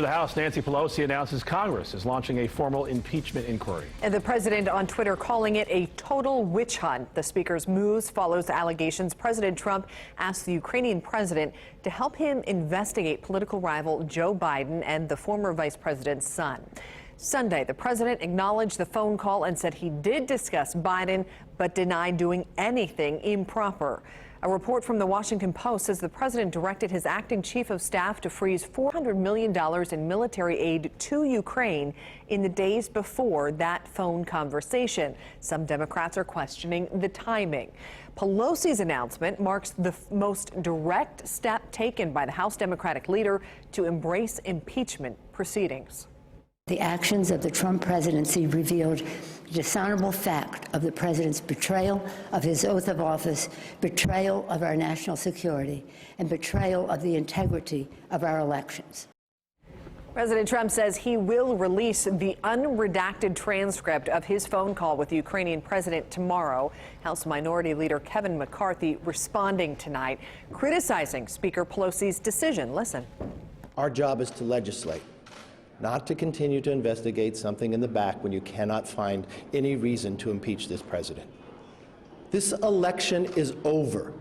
The House, Nancy Pelosi announces Congress is launching a formal impeachment inquiry. And the president on Twitter calling it a total witch hunt. The speaker's moves follows allegations President Trump asked the Ukrainian president to help him investigate political rival Joe Biden and the former vice president's son. Sunday, the president acknowledged the phone call and said he did discuss Biden, but denied doing anything improper. A report from the Washington Post says the president directed his acting chief of staff to freeze $400 million in military aid to Ukraine in the days before that phone conversation. Some Democrats are questioning the timing. Pelosi's announcement marks the most direct step taken by the House Democratic leader to embrace impeachment proceedings. The actions of the Trump presidency revealed the dishonorable fact of the president's betrayal of his oath of office, betrayal of our national security, and betrayal of the integrity of our elections. President Trump says he will release the unredacted transcript of his phone call with the Ukrainian president tomorrow. House Minority Leader Kevin McCarthy responding tonight, criticizing Speaker Pelosi's decision. Listen. Our job is to legislate, not to continue to investigate something in the back when you cannot find any reason to impeach this president. This election is over.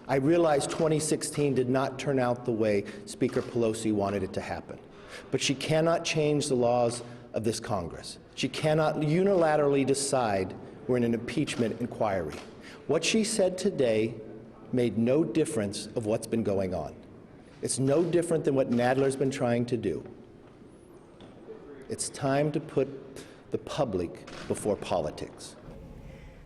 I realize 2016 did not turn out the way Speaker Pelosi wanted it to happen, but she cannot change the laws of this Congress. She cannot unilaterally decide we're in an impeachment inquiry. What she said today made no difference of what's been going on. It's no different than what Nadler's been trying to do. It's time to put the public before politics.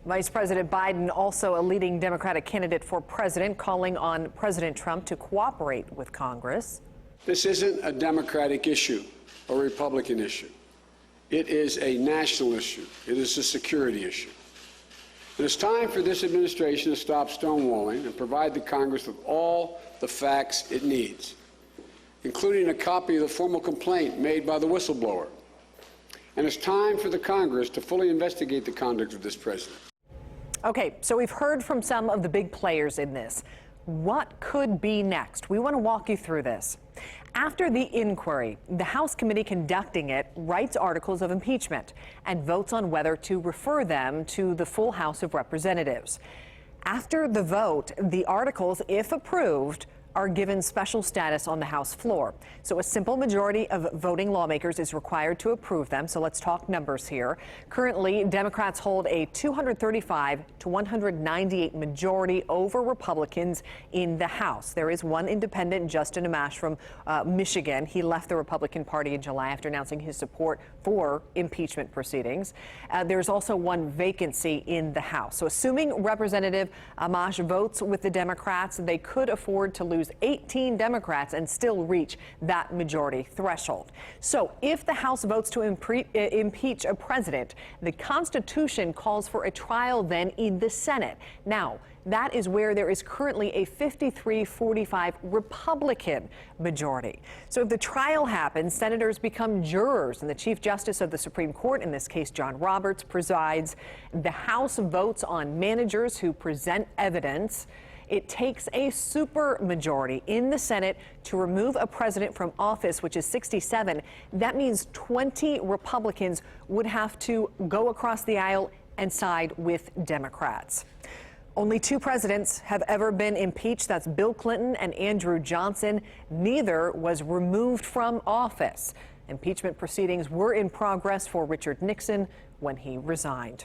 Vice President Biden, also a leading Democratic candidate for president, calling on President Trump to cooperate with Congress. This isn't a Democratic issue or Republican issue. It is a national issue. It is a security issue. And it's time for this administration to stop stonewalling and provide the Congress with all the facts it needs, including a copy of the formal complaint made by the whistleblower. And it's time for the Congress to fully investigate the conduct of this president. Okay, so we've heard from some of the big players in this. What could be next? We want to walk you through this. After the inquiry, the House committee conducting it writes articles of impeachment and votes on whether to refer them to the full House of Representatives. After the vote, the articles, if approved, are given special status on the House floor. So a simple majority of voting lawmakers is required to approve them. So let's talk numbers here. Currently, Democrats hold a 235 to 198 majority over Republicans in the House. There is one independent, Justin Amash from Michigan. He left the Republican Party in July after announcing his support for impeachment proceedings. There's also one vacancy in the House. So assuming Representative Amash votes with the Democrats, they could afford to lose 18 Democrats and still reach that majority threshold. So if the House votes to impeach a president, the Constitution calls for a trial then in the Senate. Now, that is where there is currently a 53-45 Republican majority. So if the trial happens, senators become jurors, and the Chief Justice of the Supreme Court, in this case John Roberts, presides. The House votes on managers who present evidence. It takes a supermajority in the Senate to remove a president from office, which is 67. That means 20 Republicans would have to go across the aisle and side with Democrats. Only two presidents have ever been impeached. That's Bill Clinton and Andrew Johnson. Neither was removed from office. Impeachment proceedings were in progress for Richard Nixon when he resigned.